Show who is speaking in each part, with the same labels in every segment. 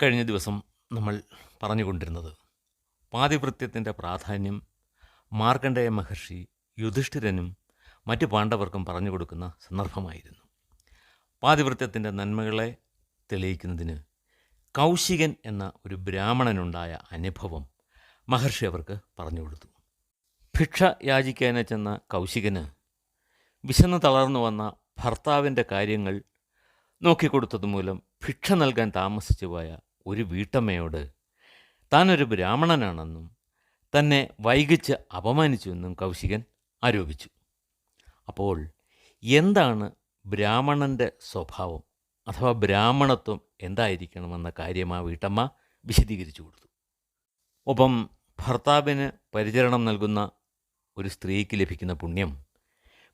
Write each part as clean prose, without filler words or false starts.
Speaker 1: കഴിഞ്ഞ ദിവസം നമ്മൾ പറഞ്ഞുകൊണ്ടിരുന്നത് പാതിവൃത്യത്തിൻ്റെ പ്രാധാന്യം മാർക്കണ്ഡേയ മഹർഷി യുധിഷ്ഠിരനും മറ്റു പാണ്ഡവർക്കും പറഞ്ഞു കൊടുക്കുന്ന സന്ദർഭമായിരുന്നു. പാതിവൃത്യത്തിൻ്റെ നന്മകളെ തെളിയിക്കുന്നതിന് കൗശികൻ എന്ന ഒരു ബ്രാഹ്മണനുണ്ടായ അനുഭവം മഹർഷി അവർക്ക് പറഞ്ഞു കൊടുത്തു. ഭിക്ഷ യാചിക്കാനെ ചെന്ന കൗശികന് വിശന്ന് തളർന്നു വന്ന ഭർത്താവിൻ്റെ കാര്യങ്ങൾ നോക്കിക്കൊടുത്തതുമൂലം ഭിക്ഷ നൽകാൻ താമസിച്ചു പോയ ഒരു വീട്ടമ്മയോട് താനൊരു ബ്രാഹ്മണനാണെന്നും തന്നെ വൈകിച്ച് അപമാനിച്ചുവെന്നും കൗശികൻ ആരോപിച്ചു. അപ്പോൾ എന്താണ് ബ്രാഹ്മണൻ്റെ സ്വഭാവം അഥവാ ബ്രാഹ്മണത്വം എന്തായിരിക്കണമെന്ന കാര്യം ആ വീട്ടമ്മ വിശദീകരിച്ചു കൊടുത്തു. ഒപ്പം ഭർത്താവിന് പരിചരണം നൽകുന്ന ഒരു സ്ത്രീക്ക് ലഭിക്കുന്ന പുണ്യം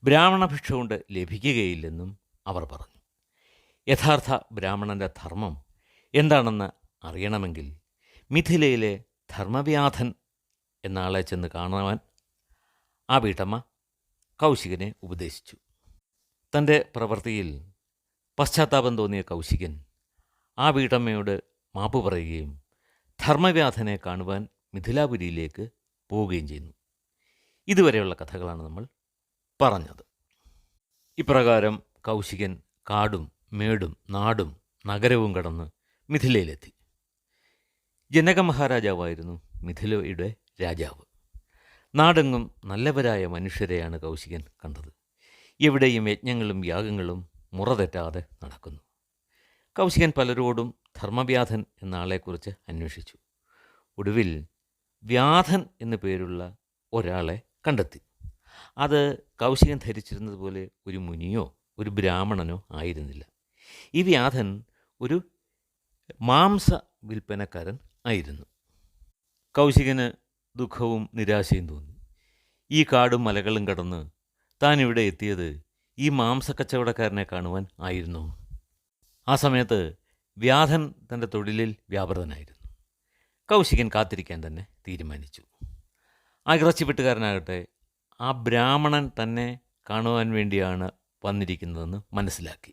Speaker 1: ബ്രാഹ്മണ ഭിക്ഷ കൊണ്ട് ലഭിക്കുകയില്ലെന്നും അവർ പറഞ്ഞു. യഥാർത്ഥ ബ്രാഹ്മണൻ്റെ ധർമ്മം എന്താണെന്ന് അറിയണമെങ്കിൽ മിഥിലയിലെ ധർമ്മവ്യാധൻ എന്ന ആളെ ചെന്ന് കാണുവാൻ ആ വീട്ടമ്മ കൗശികനെ ഉപദേശിച്ചു. തൻ്റെ പ്രവൃത്തിയിൽ പശ്ചാത്താപം തോന്നിയ കൗശികൻ ആ വീട്ടമ്മയോട് മാപ്പ് പറയുകയും ധർമ്മവ്യാധനെ കാണുവാൻ മിഥിലാപുരിയിലേക്ക് പോവുകയും ചെയ്യുന്നു. ഇതുവരെയുള്ള കഥകളാണ് നമ്മൾ പറഞ്ഞത്. ഇപ്രകാരം കൗശികൻ കാടും മേടും നാടും നഗരവും കടന്ന് മിഥിലയിലെത്തി. ജനക മഹാരാജാവായിരുന്നു മിഥിലയുടെ രാജാവ്. നാടെങ്ങും നല്ലവരായ മനുഷ്യരെയാണ് കൗശികൻ കണ്ടത്. എവിടെയും യജ്ഞങ്ങളും യാഗങ്ങളും മുറതെറ്റാതെ നടക്കുന്നു. കൗശികൻ പലരോടും ധർമ്മവ്യാധൻ എന്ന ആളെക്കുറിച്ച് അന്വേഷിച്ചു. ഒടുവിൽ വ്യാധൻ എന്നു പേരുള്ള ഒരാളെ കണ്ടെത്തി. അത് കൗശികൻ ധരിച്ചിരുന്നത് പോലെ ഒരു മുനിയോ ഒരു ബ്രാഹ്മണനോ ആയിരുന്നില്ല. ഈ വ്യാധൻ ഒരു മാംസ വിൽപ്പനക്കാരൻ ആയിരുന്നു. കൗശികന് ദുഃഖവും നിരാശയും തോന്നി. ഈ കാടും മലകളും കടന്ന് താൻ ഇവിടെ എത്തിയത് ഈ മാംസക്കച്ചവടക്കാരനെ കാണുവാൻ ആയിരുന്നു. ആ സമയത്ത് വ്യാധൻ തൻ്റെ തൊഴിലിൽ വ്യാപൃതനായിരുന്നു. കൗശികൻ കാത്തിരിക്കാൻ തന്നെ തീരുമാനിച്ചു. ആ ഇറച്ചിപ്പെട്ടുകാരനാകട്ടെ ആ ബ്രാഹ്മണൻ തന്നെ കാണുവാൻ വേണ്ടിയാണ് വന്നിരിക്കുന്നതെന്ന് മനസ്സിലാക്കി.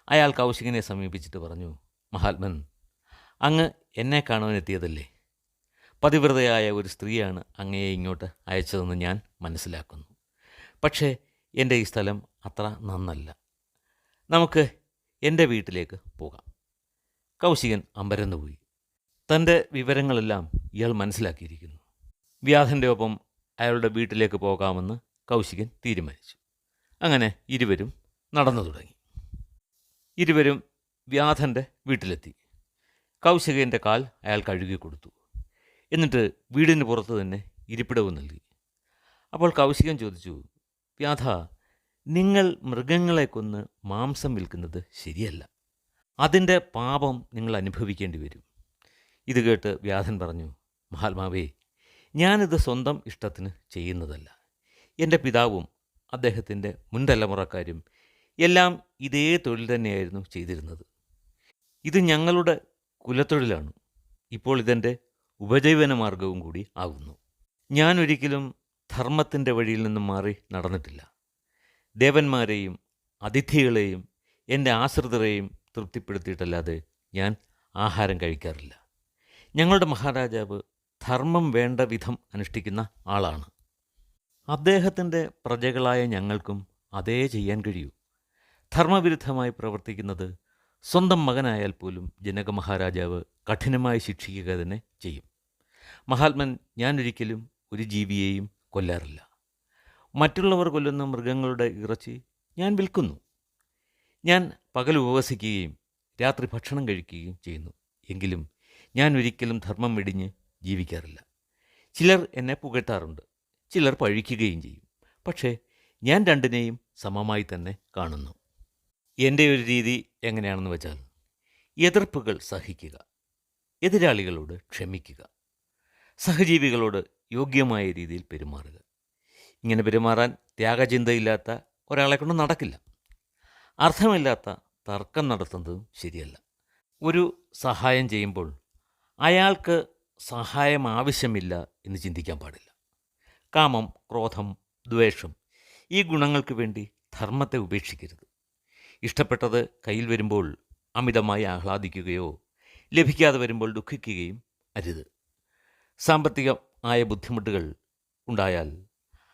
Speaker 1: അയാൾ കൗശികനെ സമീപിച്ചിട്ട് പറഞ്ഞു, മഹാത്മൻ, അങ്ങ് എന്നെ കാണുവാൻ എത്തിയതല്ലേ? പതിവ്രതയായ ഒരു സ്ത്രീയാണ് അങ്ങയെ ഇങ്ങോട്ട് അയച്ചതെന്ന് ഞാൻ മനസ്സിലാക്കുന്നു. പക്ഷേ എൻ്റെ ഈ സ്ഥലം അത്ര നന്നല്ല. നമുക്ക് എൻ്റെ വീട്ടിലേക്ക് പോകാം. കൗശികൻ അമ്പരന്നുപോയി. തൻ്റെ വിവരങ്ങളെല്ലാം ഇയാൾ മനസ്സിലാക്കിയിരിക്കുന്നു. വ്യാധൻ്റെ ഒപ്പം അയാളുടെ വീട്ടിലേക്ക് പോകാമെന്ന് കൗശികൻ തീരുമാനിച്ചു. അങ്ങനെ ഇരുവരും നടന്നു തുടങ്ങി. ഇരുവരും വ്യാധൻ്റെ വീട്ടിലെത്തി. കൗശികൻ്റെ കാൽ അയാൾ കഴുകി കൊടുത്തു. എന്നിട്ട് വീടിന് പുറത്ത് തന്നെ ഇരിപ്പിടവും നൽകി. അപ്പോൾ കൗശികൻ ചോദിച്ചു, വ്യാധ, നിങ്ങൾ മൃഗങ്ങളെ കൊന്ന് മാംസം വിൽക്കുന്നത് ശരിയല്ല. അതിൻ്റെ പാപം നിങ്ങൾ അനുഭവിക്കേണ്ടി വരും. ഇത് കേട്ട് വ്യാധൻ പറഞ്ഞു, മഹാത്മാവേ, ഞാനിത് സ്വന്തം ഇഷ്ടത്തിന് ചെയ്യുന്നതല്ല. എൻ്റെ പിതാവും അദ്ദേഹത്തിൻ്റെ മുൻതലമുറക്കാരും എല്ലാം ഇതേ തൊഴിൽ തന്നെയായിരുന്നു ചെയ്തിരുന്നത്. ഇത് ഞങ്ങളുടെ കുലത്തൊഴിലാണ്. ഇപ്പോൾ ഇതെൻ്റെ ഉപജീവന മാർഗവും കൂടി ആകുന്നു. ഞാൻ ഒരിക്കലും ധർമ്മത്തിൻ്റെ വഴിയിൽ നിന്നും മാറി നടന്നിട്ടില്ല. ദേവന്മാരെയും അതിഥികളെയും എൻ്റെ ആശ്രിതരെയും തൃപ്തിപ്പെടുത്തിയിട്ടല്ലാതെ ഞാൻ ആഹാരം കഴിക്കാറില്ല. ഞങ്ങളുടെ മഹാരാജാവ് ധർമ്മം വേണ്ട വിധം അനുഷ്ഠിക്കുന്ന ആളാണ്. അദ്ദേഹത്തിൻ്റെ പ്രജകളായ ഞങ്ങൾക്കും അതേ ചെയ്യാൻ കഴിയൂ. ധർമ്മവിരുദ്ധമായി പ്രവർത്തിക്കുന്നത് സ്വന്തം മകനായാൽ പോലും ജനക മഹാരാജാവ് കഠിനമായി ശിക്ഷിക്കുക തന്നെ ചെയ്യും. മഹാത്മൻ, ഞാനൊരിക്കലും ഒരു ജീവിയെയും കൊല്ലാറില്ല. മറ്റുള്ളവർ കൊല്ലുന്ന മൃഗങ്ങളുടെ ഇറച്ചി ഞാൻ വിൽക്കുന്നു. ഞാൻ പകൽ ഉപവസിക്കുകയും രാത്രി ഭക്ഷണം കഴിക്കുകയും ചെയ്യുന്നു. എങ്കിലും ഞാൻ ഒരിക്കലും ധർമ്മം വെടിഞ്ഞ് ജീവിക്കാറില്ല. ചിലർ എന്നെ പുകഴ്ത്താറുണ്ട്, ചിലർ പഴിക്കുകയും ചെയ്യും. പക്ഷേ ഞാൻ രണ്ടിനെയും സമമായി തന്നെ കാണുന്നു. എൻ്റെ ഒരു രീതി എങ്ങനെയാണെന്ന് വെച്ചാൽ, എതിർപ്പുകൾ സഹിക്കുക, എതിരാളികളോട് ക്ഷമിക്കുക, സഹജീവികളോട് യോഗ്യമായ രീതിയിൽ പെരുമാറുക. ഇങ്ങനെ പെരുമാറാൻ ത്യാഗചിന്തയില്ലാത്ത ഒരാളെ കൊണ്ട് നടക്കില്ല. അർത്ഥമില്ലാത്ത തർക്കം നടത്തുന്നതും ശരിയല്ല. ഒരു സഹായം ചെയ്യുമ്പോൾ അയാൾക്ക് സഹായം ആവശ്യമില്ല എന്ന് ചിന്തിക്കാൻ പാടില്ല. കാമം, ക്രോധം, ദ്വേഷം ഈ ഗുണങ്ങൾക്ക് വേണ്ടി ധർമ്മത്തെ ഉപേക്ഷിക്കരുത്. ഇഷ്ടപ്പെട്ടത് കയ്യിൽ വരുമ്പോൾ അമിതമായി ആഹ്ലാദിക്കുകയോ ലഭിക്കാതെ വരുമ്പോൾ ദുഃഖിക്കുകയും അരുത്. സാമ്പത്തികമായ ബുദ്ധിമുട്ടുകൾ ഉണ്ടായാൽ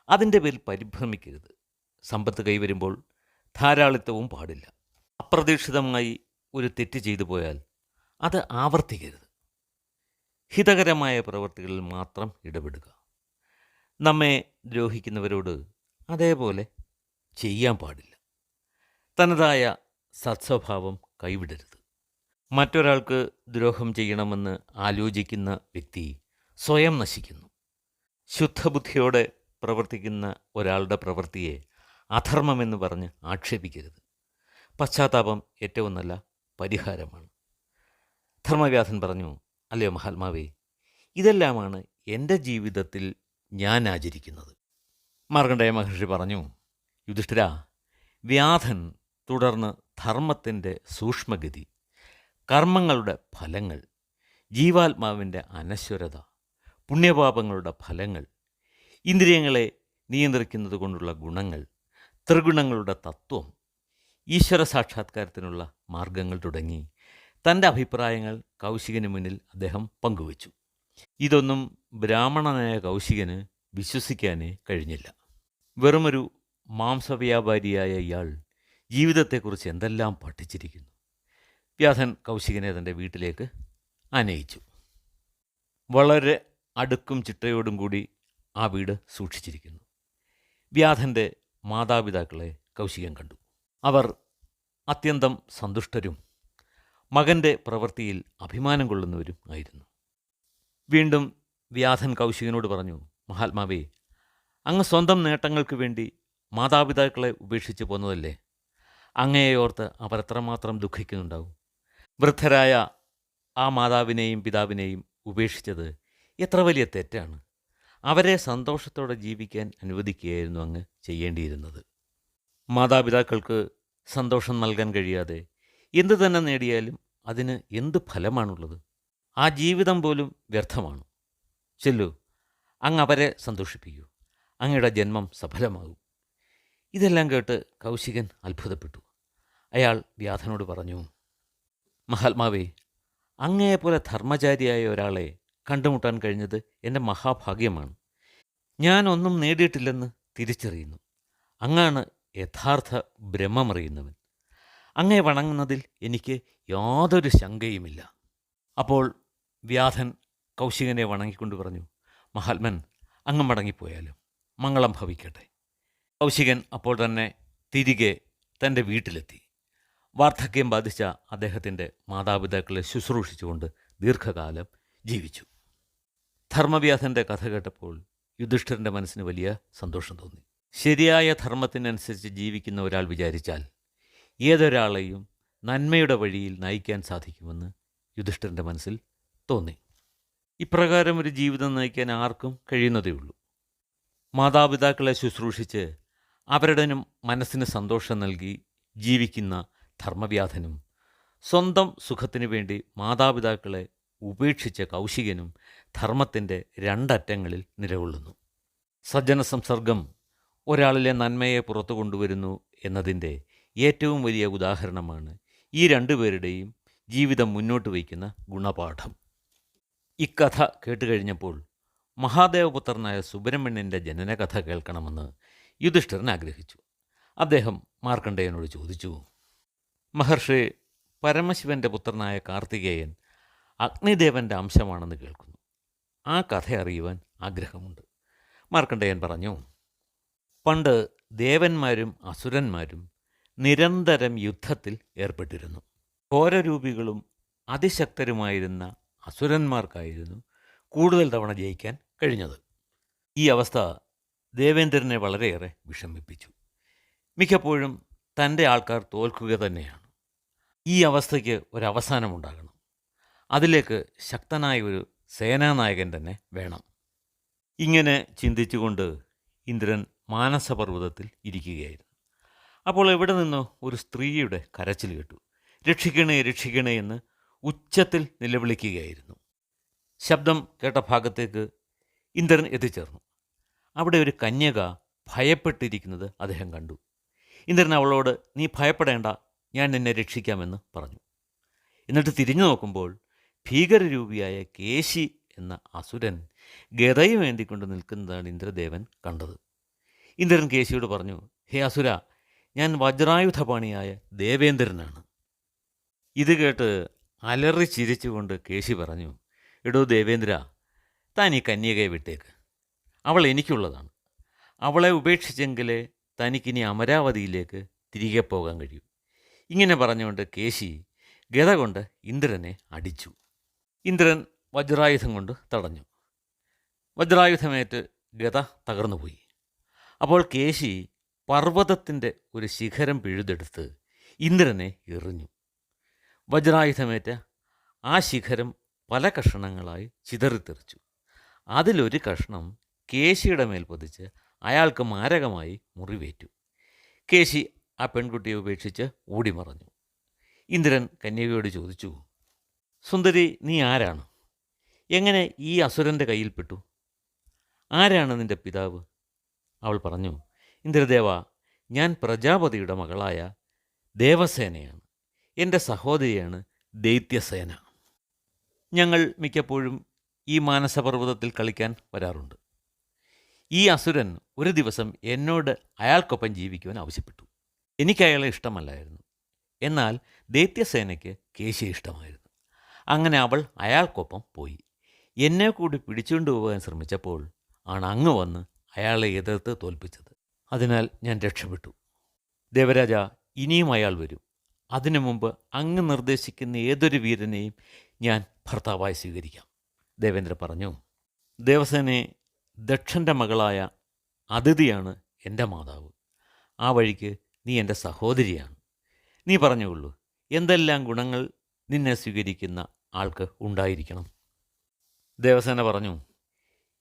Speaker 1: അതിൻ്റെ പേരിൽ പരിഭ്രമിക്കരുത്. സമ്പത്ത് കൈവരുമ്പോൾ ധാരാളിത്തവും പാടില്ല. അപ്രതീക്ഷിതമായി ഒരു തെറ്റ് ചെയ്തു പോയാൽ അത് ആവർത്തിക്കരുത്. ഹിതകരമായ പ്രവൃത്തികളിൽ മാത്രം ഇടപെടുക. നമ്മെ ദ്രോഹിക്കുന്നവരോട് അതേപോലെ ചെയ്യാൻ പാടില്ല. തനതായ സത്സ്വഭാവം കൈവിടരുത്. മറ്റൊരാൾക്ക് ദ്രോഹം ചെയ്യണമെന്ന് ആലോചിക്കുന്ന വ്യക്തി സ്വയം നശിക്കുന്നു. ശുദ്ധബുദ്ധിയോടെ പ്രവർത്തിക്കുന്ന ഒരാളുടെ പ്രവൃത്തിയെ അധർമ്മമെന്ന് പറഞ്ഞ് ആക്ഷേപിക്കരുത്. പശ്ചാത്താപം ഏറ്റവും നല്ല പരിഹാരമാണ്. ധർമ്മവ്യാധൻ പറഞ്ഞു, അല്ലയോ മഹാത്മാവേ, ഇതെല്ലാമാണ് എൻ്റെ ജീവിതത്തിൽ ഞാൻ ആചരിക്കുന്നത്. മാർക്കണ്ഡേയ മഹർഷി പറഞ്ഞു, യുധിഷ്ഠിരാ, വ്യാധൻ തുടർന്ന് ധർമ്മത്തിൻ്റെ സൂക്ഷ്മഗതി, കർമ്മങ്ങളുടെ ഫലങ്ങൾ, ജീവാത്മാവിൻ്റെ അനശ്വരത, പുണ്യപാപങ്ങളുടെ ഫലങ്ങൾ, ഇന്ദ്രിയങ്ങളെ നിയന്ത്രിക്കുന്നത് കൊണ്ടുള്ള ഗുണങ്ങൾ, ത്രിഗുണങ്ങളുടെ തത്വം, ഈശ്വര സാക്ഷാത്കാരത്തിനുള്ള മാർഗങ്ങൾ തുടങ്ങി തൻ്റെ അഭിപ്രായങ്ങൾ കൗശികന് മുന്നിൽ അദ്ദേഹം പങ്കുവച്ചു. ഇതൊന്നും ബ്രാഹ്മണനായ കൗശികന് വിശ്വസിക്കാനേ കഴിഞ്ഞില്ല. വെറുമൊരു മാംസവ്യാപാരിയായ ഇയാൾ ജീവിതത്തെക്കുറിച്ച് എന്തെല്ലാം പഠിച്ചിരിക്കുന്നു. വ്യാധൻ കൗശികനെ തൻ്റെ വീട്ടിലേക്ക് ആനയിച്ചു. വളരെ അടുക്കും ചിട്ടയോടും കൂടി ആ വീട് സൂക്ഷിച്ചിരിക്കുന്നു. വ്യാധൻ്റെ മാതാപിതാക്കളെ കൗശികൻ കണ്ടു. അവർ അത്യന്തം സന്തുഷ്ടരും മകൻ്റെ പ്രവൃത്തിയിൽ അഭിമാനം കൊള്ളുന്നവരും ആയിരുന്നു. വീണ്ടും വ്യാധൻ കൗശികനോട് പറഞ്ഞു, മഹാത്മാവേ, അങ്ങ് സ്വന്തം നേട്ടങ്ങൾക്ക് വേണ്ടി മാതാപിതാക്കളെ ഉപേക്ഷിച്ച് പോന്നതല്ലേ? അങ്ങയെ ഓർത്ത് അവർ എത്രമാത്രം ദുഃഖിക്കുന്നുണ്ടാവും. വൃദ്ധരായ ആ മാതാവിനെയും പിതാവിനെയും ഉപേക്ഷിച്ചത് എത്ര വലിയ തെറ്റാണ്. അവരെ സന്തോഷത്തോടെ ജീവിക്കാൻ അനുവദിക്കുകയായിരുന്നു അങ്ങ് ചെയ്യേണ്ടിയിരുന്നത്. മാതാപിതാക്കൾക്ക് സന്തോഷം നൽകാൻ കഴിയാതെ എന്തു തന്നെ നേടിയാലും അതിന് എന്ത് ഫലമാണുള്ളത്? ആ ജീവിതം പോലും വ്യർത്ഥമാണ്. ചെല്ലു, അങ്ങ് അവരെ സന്തോഷിപ്പിക്കൂ. അങ്ങയുടെ ജന്മം സഫലമാകും. ഇതെല്ലാം കേട്ട് കൗശികൻ അത്ഭുതപ്പെട്ടു. അയാൾ വ്യാധനോട് പറഞ്ഞു, മഹാത്മാവേ, അങ്ങയെപ്പോലെ ധർമ്മചാരിയായ ഒരാളെ കണ്ടുമുട്ടാൻ കഴിഞ്ഞത് എൻ്റെ മഹാഭാഗ്യമാണ്. ഞാൻ ഒന്നും നേടിയിട്ടില്ലെന്ന് തിരിച്ചറിയുന്നു. അങ്ങാണ് യഥാർത്ഥ ബ്രഹ്മമറിയുന്നവൻ. അങ്ങയെ വണങ്ങുന്നതിൽ എനിക്ക് യാതൊരു ശങ്കയുമില്ല. അപ്പോൾ വ്യാധൻ കൗശികനെ വണങ്ങിക്കൊണ്ട് പറഞ്ഞു, മഹാത്മൻ, അങ്ങ് മടങ്ങിപ്പോയാലും മംഗളം ഭവിക്കട്ടെ. കൗശികൻ അപ്പോൾ തന്നെ തിരികെ തൻ്റെ വീട്ടിലെത്തി. വാർദ്ധക്യം ബാധിച്ച അദ്ദേഹത്തിൻ്റെ മാതാപിതാക്കളെ ശുശ്രൂഷിച്ചുകൊണ്ട് ദീർഘകാലം ജീവിച്ചു. ധർമ്മവ്യാധൻ്റെ കഥ കേട്ടപ്പോൾ യുധിഷ്ഠിരൻ്റെ മനസ്സിന് വലിയ സന്തോഷം തോന്നി. ശരിയായ ധർമ്മത്തിനനുസരിച്ച് ജീവിക്കുന്ന ഒരാൾ വിചാരിച്ചാൽ ഏതൊരാളെയും നന്മയുടെ വഴിയിൽ നയിക്കാൻ സാധിക്കുമെന്ന് യുധിഷ്ഠിരൻ്റെ മനസ്സിൽ തോന്നി. ഇപ്രകാരം ഒരു ജീവിതം നയിക്കാൻ ആർക്കും കഴിയുന്നതേയുള്ളൂ. മാതാപിതാക്കളെ ശുശ്രൂഷിച്ച് അവരുടെ മനസ്സിന് സന്തോഷം നൽകി ജീവിക്കുന്ന ധർമ്മവ്യാധനും സ്വന്തം സുഖത്തിനു വേണ്ടി മാതാപിതാക്കളെ ഉപേക്ഷിച്ച കൗശികനും ധർമ്മത്തിൻ്റെ രണ്ടറ്റങ്ങളിൽ നിലകൊള്ളുന്നു. സജ്ജന സംസർഗം ഒരാളിലെ നന്മയെ പുറത്തു കൊണ്ടുവരുന്നു എന്നതിൻ്റെ ഏറ്റവും വലിയ ഉദാഹരണമാണ് ഈ രണ്ടുപേരുടെയും ജീവിതം മുന്നോട്ട് വയ്ക്കുന്ന ഗുണപാഠം. ഇക്കഥ കേട്ടുകഴിഞ്ഞപ്പോൾ മഹാദേവപുത്രനായ സുബ്രഹ്മണ്യൻ്റെ ജനനകഥ കേൾക്കണമെന്ന് യുധിഷ്ഠിരൻ ആഗ്രഹിച്ചു. അദ്ദേഹം മാർക്കണ്ഡേയനോട് ചോദിച്ചു, മഹർഷി, പരമശിവൻ്റെ പുത്രനായ കാർത്തികേയൻ അഗ്നിദേവൻ്റെ അംശമാണെന്ന് കേൾക്കുന്നു. ആ കഥ അറിയുവാൻ ആഗ്രഹമുണ്ട്. മാർക്കണ്ഡേയൻ പറഞ്ഞു, പണ്ട് ദേവന്മാരും അസുരന്മാരും നിരന്തരം യുദ്ധത്തിൽ ഏർപ്പെട്ടിരുന്നു. ഘോരരൂപികളും അതിശക്തരുമായിരുന്ന അസുരന്മാർക്കായിരുന്നു കൂടുതൽ തവണ ജയിക്കാൻ കഴിഞ്ഞത്. ഈ അവസ്ഥ ദേവേന്ദ്രനെ വളരെയേറെ വിഷമിപ്പിച്ചു. മിക്കപ്പോഴും തൻ്റെ ആൾക്കാർ തോൽക്കുക തന്നെയാണ്. ഈ അവസ്ഥയ്ക്ക് ഒരവസാനമുണ്ടാകണം. അതിലേക്ക് ശക്തനായ ഒരു സേനാനായകൻ തന്നെ വേണം. ഇങ്ങനെ ചിന്തിച്ചുകൊണ്ട് ഇന്ദ്രൻ മാനസപർവ്വതത്തിൽ ഇരിക്കുകയായിരുന്നു. അപ്പോൾ എവിടെ നിന്നോ ഒരു സ്ത്രീയുടെ കരച്ചിൽ കേട്ടു. രക്ഷിക്കണേ, രക്ഷിക്കണേ എന്ന് ഉച്ചത്തിൽ നിലവിളിക്കുകയായിരുന്നു. ശബ്ദം കേട്ട ഭാഗത്തേക്ക് ഇന്ദ്രൻ എത്തിച്ചേർന്നു. അവിടെ ഒരു കന്യക ഭയപ്പെട്ടിരിക്കുന്നത് അദ്ദേഹം കണ്ടു. ഇന്ദ്രൻ അവളോട്, നീ ഭയപ്പെടേണ്ട, ഞാൻ നിന്നെ രക്ഷിക്കാമെന്ന് പറഞ്ഞു. എന്നിട്ട് തിരിഞ്ഞു നോക്കുമ്പോൾ ഭീകരരൂപിയായ കേശി എന്ന അസുരൻ ഗദയും വേണ്ടിക്കൊണ്ട് നിൽക്കുന്നതാണ് ഇന്ദ്രദേവൻ കണ്ടത്. ഇന്ദ്രൻ കേശിയോട് പറഞ്ഞു, ഹേ അസുര, ഞാൻ വജ്രായുധപാണിയായ ദേവേന്ദ്രനാണ്. ഇത് കേട്ട് അലറി ചിരിച്ചുകൊണ്ട് കേശി പറഞ്ഞു, എടോ ദേവേന്ദ്ര, താൻ ഈ കന്യകയെ വിട്ടേക്ക്. അവൾ എനിക്കുള്ളതാണ്. അവളെ ഉപേക്ഷിച്ചെങ്കിലേ തനിക്കിനി അമരാവതിയിലേക്ക് തിരികെ പോകാൻ കഴിയൂ. ഇങ്ങനെ പറഞ്ഞുകൊണ്ട് കേശി ഗദ കൊണ്ട് ഇന്ദ്രനെ അടിച്ചു. ഇന്ദ്രൻ വജ്രായുധം കൊണ്ട് തടഞ്ഞു. വജ്രായുധമേറ്റ് ഗദ തകർന്നുപോയി. അപ്പോൾ കേശി പർവ്വതത്തിൻ്റെ ഒരു ശിഖരം പിഴുതെടുത്ത് ഇന്ദ്രനെ എറിഞ്ഞു. വജ്രായുധമേറ്റ ആ ശിഖരം പല കഷണങ്ങളായി ചിതറിത്തെറിച്ചു. അതിലൊരു കഷ്ണം കേശിയുടെ മേൽ പതിച്ച് അയാൾക്ക് മാരകമായി മുറിവേറ്റു. കേശി ആ പെൺകുട്ടിയെ ഉപേക്ഷിച്ച് ഓടിമറഞ്ഞു. ഇന്ദ്രൻ കന്യകയോട് ചോദിച്ചു, സുന്ദരി, നീ ആരാണ്? എങ്ങനെ ഈ അസുരൻ്റെ കയ്യിൽപ്പെട്ടു? ആരാണ് നിൻ്റെ പിതാവ്? അവൾ പറഞ്ഞു, ഇന്ദ്രദേവ, ഞാൻ പ്രജാപതിയുടെ മകളായ ദേവസേനയാണ്. എൻ്റെ സഹോദരിയാണ് ദൈത്യസേന. ഞങ്ങൾ മിക്കപ്പോഴും ഈ മാനസപർവ്വതത്തിൽ കളിക്കാൻ വരാറുണ്ട്. ഈ അസുരൻ ഒരു ദിവസം എന്നോട് അയാൾക്കൊപ്പം ജീവിക്കുവാൻ ആവശ്യപ്പെട്ടു. എനിക്ക് അയാളെ ഇഷ്ടമല്ലായിരുന്നു. എന്നാൽ ദൈത്യസേനയ്ക്ക് കേശിയെ ഇഷ്ടമായിരുന്നു. അങ്ങനെ അവൾ അയാൾക്കൊപ്പം പോയി. എന്നെ കൂടി പിടിച്ചുകൊണ്ടു പോകാൻ ശ്രമിച്ചപ്പോൾ ആണ് അങ്ങ് വന്ന് അയാളെ എതിർത്ത് തോൽപ്പിച്ചത്. അതിനാൽ ഞാൻ രക്ഷപ്പെട്ടു. ദേവരാജ, ഇനിയും അയാൾ വരും. അതിനു മുമ്പ് അങ്ങ് നിർദ്ദേശിക്കുന്ന ഏതൊരു വീരനെയും ഞാൻ ഭർത്താവായി സ്വീകരിക്കാം. ദേവേന്ദ്ര പറഞ്ഞു, ദേവസേനെ, ദക്ഷൻ്റെ മകളായ അതിഥിയാണ് എൻ്റെ മാതാവ്. ആ വഴിക്ക് നീ എൻ്റെ സഹോദരിയാണ്. നീ പറഞ്ഞുകൊള്ളൂ, എന്തെല്ലാം ഗുണങ്ങൾ നിന്നെ സ്വീകരിക്കുന്ന ആൾക്ക് ഉണ്ടായിരിക്കണം? ദേവസേന പറഞ്ഞു,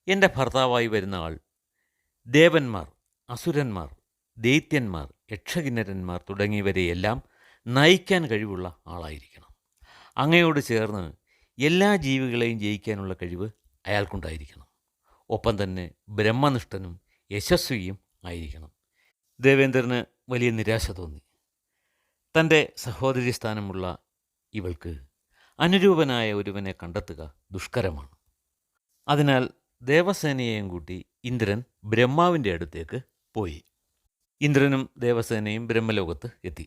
Speaker 1: എൻ്റെ ഭർത്താവായി വരുന്ന ആൾ ദേവന്മാർ, അസുരന്മാർ, ദൈത്യന്മാർ, യക്ഷകിന്നരന്മാർ തുടങ്ങിയവരെയെല്ലാം നയിക്കാൻ കഴിവുള്ള ആളായിരിക്കണം. അങ്ങയോട് ചേർന്ന് എല്ലാ ജീവികളെയും ജയിക്കാനുള്ള കഴിവ് അയാൾക്കുണ്ടായിരിക്കണം. ഒപ്പം തന്നെ ബ്രഹ്മനിഷ്ഠനും യശസ്വിയും ആയിരിക്കണം. ദേവേന്ദ്രന് വലിയ നിരാശ തോന്നി. തൻ്റെ സഹോദരി സ്ഥാനമുള്ള ഇവൾക്ക് അനുരൂപനായ ഒരുവനെ കണ്ടെത്തുക ദുഷ്കരമാണ്. അതിനാൽ ദേവസേനയെയും കൂട്ടി ഇന്ദ്രൻ ബ്രഹ്മാവിൻ്റെ അടുത്തേക്ക് പോയി. ഇന്ദ്രനും ദേവസേനയും ബ്രഹ്മലോകത്ത് എത്തി.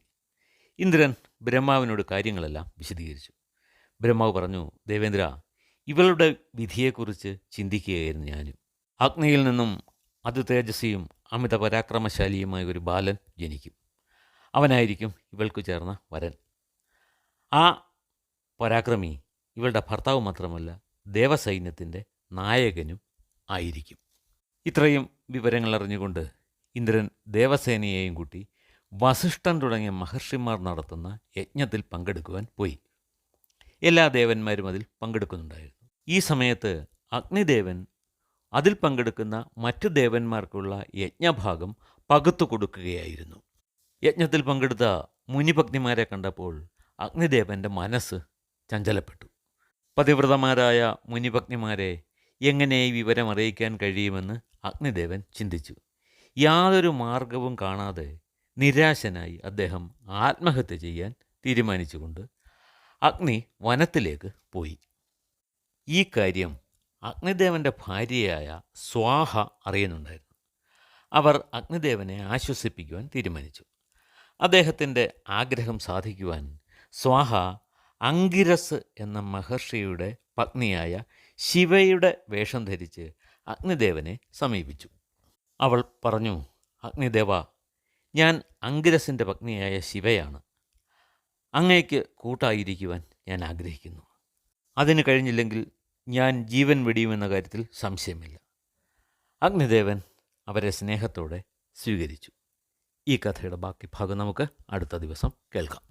Speaker 1: ഇന്ദ്രൻ ബ്രഹ്മാവിനോട് കാര്യങ്ങളെല്ലാം വിശദീകരിച്ചു. ബ്രഹ്മാവ് പറഞ്ഞു, ദേവേന്ദ്ര, ഇവളുടെ വിധിയെക്കുറിച്ച് ചിന്തിക്കുകയായിരുന്നു ഞാനും. അഗ്നിയിൽ നിന്നും അതിതേജസ്വിയും അമിത പരാക്രമശാലിയുമായ ഒരു ബാലൻ ജനിക്കും. അവനായിരിക്കും ഇവൾക്ക് ചേർന്ന വരൻ. ആ പരാക്രമി ഇവളുടെ ഭർത്താവ് മാത്രമല്ല, ദേവസൈന്യത്തിൻ്റെ നായകനും ആയിരിക്കും. ഇത്രയും വിവരങ്ങൾ അറിഞ്ഞുകൊണ്ട് ഇന്ദ്രൻ ദേവസേനയെയും കൂട്ടി വസിഷ്ഠൻ തുടങ്ങിയ മഹർഷിമാർ നടത്തുന്ന യജ്ഞത്തിൽ പങ്കെടുക്കുവാൻ പോയി. എല്ലാ ദേവന്മാരും അതിൽ പങ്കെടുക്കുന്നുണ്ടായിരുന്നു. ഈ സമയത്ത് അഗ്നിദേവൻ അതിൽ പങ്കെടുക്കുന്ന മറ്റു ദേവന്മാർക്കുള്ള യജ്ഞഭാഗം പകുത്തു കൊടുക്കുകയായിരുന്നു. യജ്ഞത്തിൽ പങ്കെടുത്ത മുനിഭഗ്നിമാരെ കണ്ടപ്പോൾ അഗ്നിദേവൻ്റെ മനസ്സ് ചഞ്ചലപ്പെട്ടു. പതിവ്രതമാരായ മുനിഭഗ്നിമാരെ എങ്ങനെ ഈ വിവരം അറിയിക്കാൻ കഴിയുമെന്ന് അഗ്നിദേവൻ ചിന്തിച്ചു. യാതൊരു മാർഗവും കാണാതെ നിരാശനായി അദ്ദേഹം ആത്മഹത്യ ചെയ്യാൻ തീരുമാനിച്ചുകൊണ്ട് അഗ്നി വനത്തിലേക്ക് പോയി. ഈ കാര്യം അഗ്നിദേവൻ്റെ ഭാര്യയായ സ്വാഹ അറിയുന്നുണ്ടായിരുന്നു. അവർ അഗ്നിദേവനെ ആശ്വസിപ്പിക്കുവാൻ തീരുമാനിച്ചു. അദ്ദേഹത്തിൻ്റെ ആഗ്രഹം സാധിക്കുവാൻ സ്വാഹ അങ്കിരസ് എന്ന മഹർഷിയുടെ പത്നിയായ ശിവയുടെ വേഷം ധരിച്ച് അഗ്നിദേവനെ സമീപിച്ചു. അവൾ പറഞ്ഞു, അഗ്നിദേവ, ഞാൻ അങ്കിരസിൻ്റെ പത്നിയായ ശിവയാണ്. അങ്ങേക്ക് കൂട്ടായിരിക്കുവാൻ ഞാൻ ആഗ്രഹിക്കുന്നു. അതിന് കഴിഞ്ഞില്ലെങ്കിൽ ഞാൻ ജീവൻ വെടിയുമെന്ന കാര്യത്തിൽ സംശയമില്ല. അഗ്നിദേവൻ അവരെ സ്നേഹത്തോടെ സ്വീകരിച്ചു. ഈ കഥയുടെ ബാക്കി ഭാഗം നമുക്ക് അടുത്ത ദിവസം കേൾക്കാം.